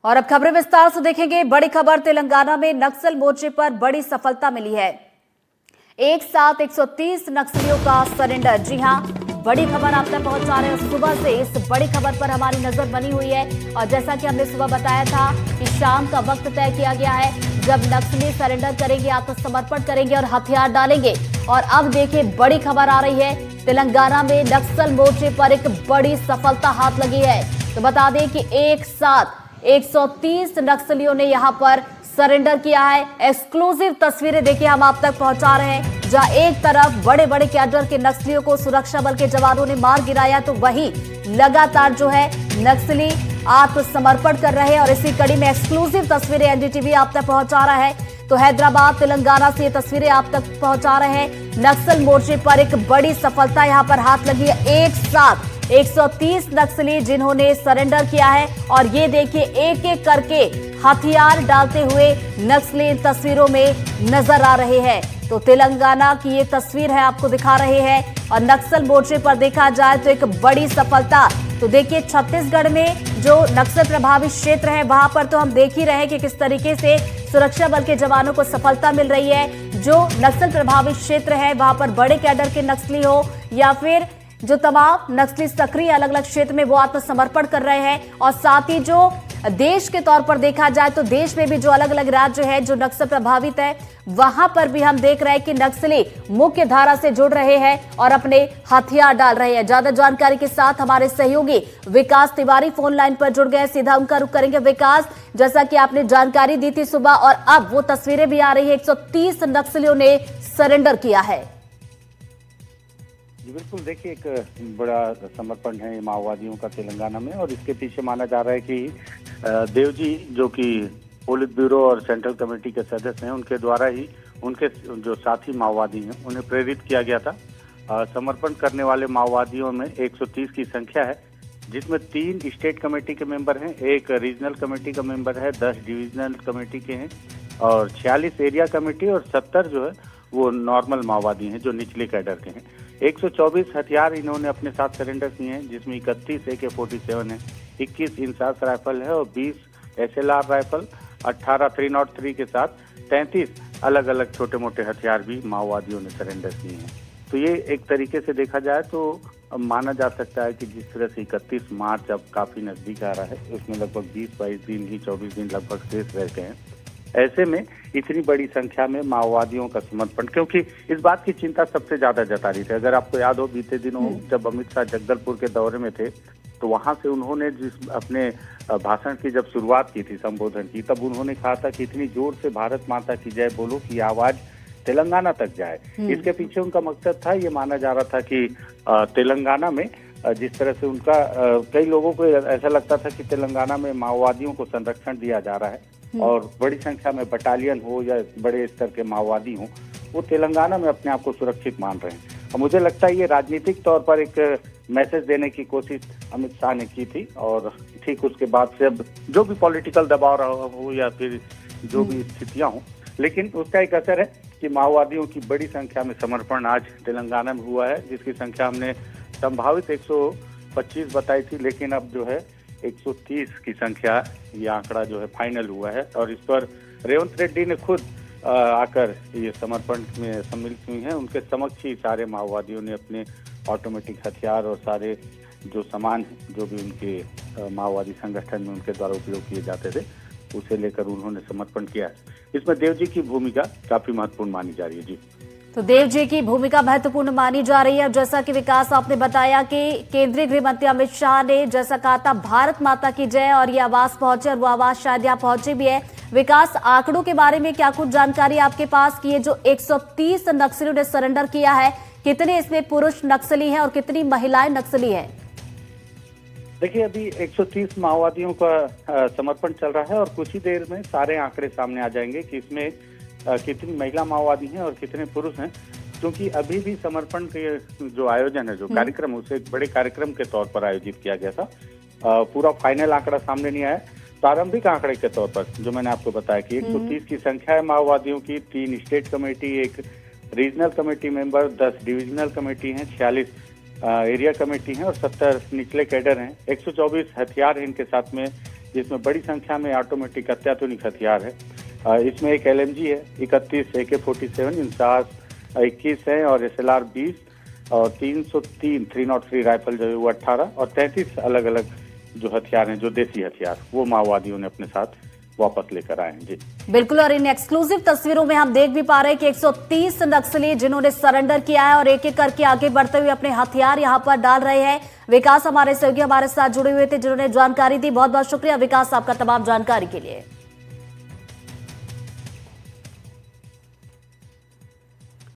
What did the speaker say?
और अब खबरें विस्तार से देखेंगे। बड़ी खबर, तेलंगाना में नक्सल मोर्चे पर बड़ी सफलता मिली है। एक साथ 130 नक्सलियों का सरेंडर। जी हां, बड़ी खबर आप तक पहुंचा रहे हैं। सुबह से इस बड़ी खबर पर हमारी नजर बनी हुई है और जैसा कि हमने सुबह बताया था कि शाम का वक्त तय किया गया है जब नक्सली सरेंडर करेंगे, आत्मसमर्पण करेंगे और हथियार डालेंगे। और अब देखिए बड़ी खबर आ रही है, तेलंगाना में नक्सल मोर्चे पर एक बड़ी सफलता हाथ लगी है। तो बता दें कि एक साथ 130 नक्सलियों ने यहां पर सरेंडर किया है। एक्सक्लूसिव तस्वीरें देखिए हम आप तक पहुंचा रहे हैं, जहां एक तरफ बड़े बड़े कैडर के नक्सलियों को सुरक्षा बल के जवानों ने मार गिराया, तो वहीं लगातार जो है नक्सली आत्मसमर्पण कर रहे हैं। और इसी कड़ी में एक्सक्लूसिव तस्वीरें एनडीटीवी आप तक पहुंचा रहा है। तो हैदराबाद, तेलंगाना से ये तस्वीरें आप तक पहुंचा रहे हैं। नक्सल मोर्चे पर एक बड़ी सफलता यहां पर हाथ लगी है। एक साथ 130 नक्सली जिन्होंने सरेंडर किया है और ये देखिए एक एक करके हथियार डालते हुए नक्सली इन तस्वीरों में नजर आ रहे हैं। तो तेलंगाना की ये तस्वीर है, आपको दिखा रहे हैं। और नक्सल मोर्चे पर देखा जाए तो एक बड़ी सफलता। तो देखिए छत्तीसगढ़ में जो नक्सल प्रभावित क्षेत्र है वहां पर तो हम देख ही रहे हैं कि किस तरीके से सुरक्षा बल के जवानों को सफलता मिल रही है। जो नक्सल प्रभावित क्षेत्र है वहां पर बड़े कैडर के नक्सली हो या फिर जो तमाम नक्सली सक्रिय अलग अलग क्षेत्र में वो आत्मसमर्पण कर रहे हैं। और साथ ही जो देश के तौर पर देखा जाए तो देश में भी जो अलग अलग राज्य है जो नक्सल प्रभावित है वहां पर भी हम देख रहे हैं कि नक्सली मुख्य धारा से जुड़ रहे हैं और अपने हथियार डाल रहे हैं। ज्यादा जानकारी के साथ हमारे सहयोगी विकास तिवारी फोन लाइन पर जुड़ गए, सीधा उनका रुख करेंगे। विकास, जैसा कि आपने जानकारी दी थी सुबह और अब वो तस्वीरें भी आ रही है, 130 नक्सलियों ने सरेंडर किया है। जी बिल्कुल, देखिए एक बड़ा समर्पण है माओवादियों का तेलंगाना में और इसके पीछे माना जा रहा है कि देवजी जो कि पोलित ब्यूरो और सेंट्रल कमेटी के सदस्य हैं उनके द्वारा ही उनके जो साथी माओवादी हैं उन्हें प्रेरित किया गया था। समर्पण करने वाले माओवादियों में 130 की संख्या है, जिसमें 3 स्टेट कमेटी के मेंबर हैं, 1 रीजनल कमेटी का मेंबर है, 10 डिविजनल कमेटी के हैं और 46 एरिया कमेटी और 70 जो है वो नॉर्मल माओवादी हैं जो निचले कैडर के हैं। 124 हथियार इन्होंने अपने साथ सरेंडर किए हैं, जिसमें 31 AK-47 है, 21 इंसास राइफल है और 20 SLR राइफल, 18 303 के साथ 33 अलग अलग छोटे मोटे हथियार भी माओवादियों ने सरेंडर किए हैं। तो ये एक तरीके से देखा जाए तो माना जा सकता है कि जिस तरह से 31 मार्च अब काफी नजदीक आ रहा है, उसमें लगभग 20-22 दिन ही 24 दिन लगभग शेष रह गए हैं। ऐसे में इतनी बड़ी संख्या में माओवादियों का समर्पण, क्योंकि इस बात की चिंता सबसे ज्यादा जता रही थी। अगर आपको याद हो बीते दिनों जब अमित शाह जगदलपुर के दौरे में थे तो वहां से उन्होंने जिस अपने भाषण की जब शुरुआत की थी, संबोधन की, तब उन्होंने कहा था कि इतनी जोर से भारत माता की जय बोलो कि आवाज तेलंगाना तक जाए। इसके पीछे उनका मकसद था, ये माना जा रहा था कि तेलंगाना में जिस तरह से उनका कई लोगों को ऐसा लगता था कि तेलंगाना में माओवादियों को संरक्षण दिया जा रहा है और बड़ी संख्या में बटालियन हो या बड़े स्तर के माओवादी हो, वो तेलंगाना में अपने आप को सुरक्षित मान रहे हैं। और मुझे लगता है ये राजनीतिक तौर पर एक मैसेज देने की कोशिश अमित शाह ने की थी और ठीक उसके बाद से अब जो भी पॉलिटिकल दबाव रहा हो या फिर जो भी स्थितियां हो, लेकिन उसका एक असर है कि माओवादियों की बड़ी संख्या में समर्पण आज तेलंगाना में हुआ है, जिसकी संख्या हमने संभावित 125 बताई थी, लेकिन अब जो है 130 की संख्या ये आंकड़ा जो है फाइनल हुआ है। और इस पर रेवंत रेड्डी ने खुद आकर ये समर्पण में सम्मिलित हुई हैं। उनके समक्ष ही सारे माओवादियों ने अपने ऑटोमेटिक हथियार और सारे जो सामान जो भी उनके माओवादी संगठन में उनके द्वारा उपयोग किए जाते थे उसे लेकर उन्होंने समर्पण किया है। इसमें देव जी की भूमिका काफी महत्वपूर्ण मानी जा रही है। जी, तो देव जी की भूमिका महत्वपूर्ण मानी जा रही है। जैसा कि विकास आपने बताया कि केंद्रीय गृह मंत्री अमित शाह ने जैसा कहा था भारत माता की जय, और ये आवाज पहुंचे और वो आवाज शायद यहाँ पहुंची भी है। विकास, आंकड़ों के बारे में क्या कुछ जानकारी आपके पास कि ये जो 130 नक्सलियों ने सरेंडर किया है, कितने इसमें पुरुष नक्सली हैं और कितनी महिलाएं नक्सली हैं? देखिए अभी 130 माओवादियों का समर्पण चल रहा है और कुछ ही देर में सारे आंकड़े सामने आ जाएंगे कि इसमें कितनी महिला माओवादी हैं और कितने पुरुष हैं, क्योंकि अभी भी समर्पण के जो आयोजन है, जो कार्यक्रम, उसे एक बड़े कार्यक्रम के तौर पर आयोजित किया गया था। पूरा फाइनल आंकड़ा सामने नहीं आया। प्रारंभिक आंकड़े के तौर पर जो मैंने आपको बताया कि 130 की संख्या है माओवादियों की, 3 state committee, 1 regional committee member, 10 divisional committee हैं, 46 एरिया कमेटी हैं और 70 निचले कैडर हैं। 124 हथियार हैं इनके साथ में, जिसमें बड़ी संख्या में ऑटोमेटिक अत्याधुनिक हथियार है। इसमें एक LMG है, 31 AK-47, इंसास 21 है और SLR 20 और 303 राइफल जो है वो 18 और 33 अलग अलग जो हथियार हैं, जो देसी हथियार, वो माओवादियों ने अपने साथ वापस लेकर आए हैं। जी बिल्कुल, और इन एक्सक्लूसिव तस्वीरों में हम देख भी पा रहे हैं कि 130 नक्सली जिन्होंने सरेंडर किया है और एक एक करके आगे बढ़ते हुए अपने हथियार यहां पर डाल रहे हैं। विकास हमारे सहयोगी हमारे साथ जुड़े हुए थे जिन्होंने जानकारी दी। बहुत बहुत शुक्रिया विकास आपका तमाम जानकारी के लिए।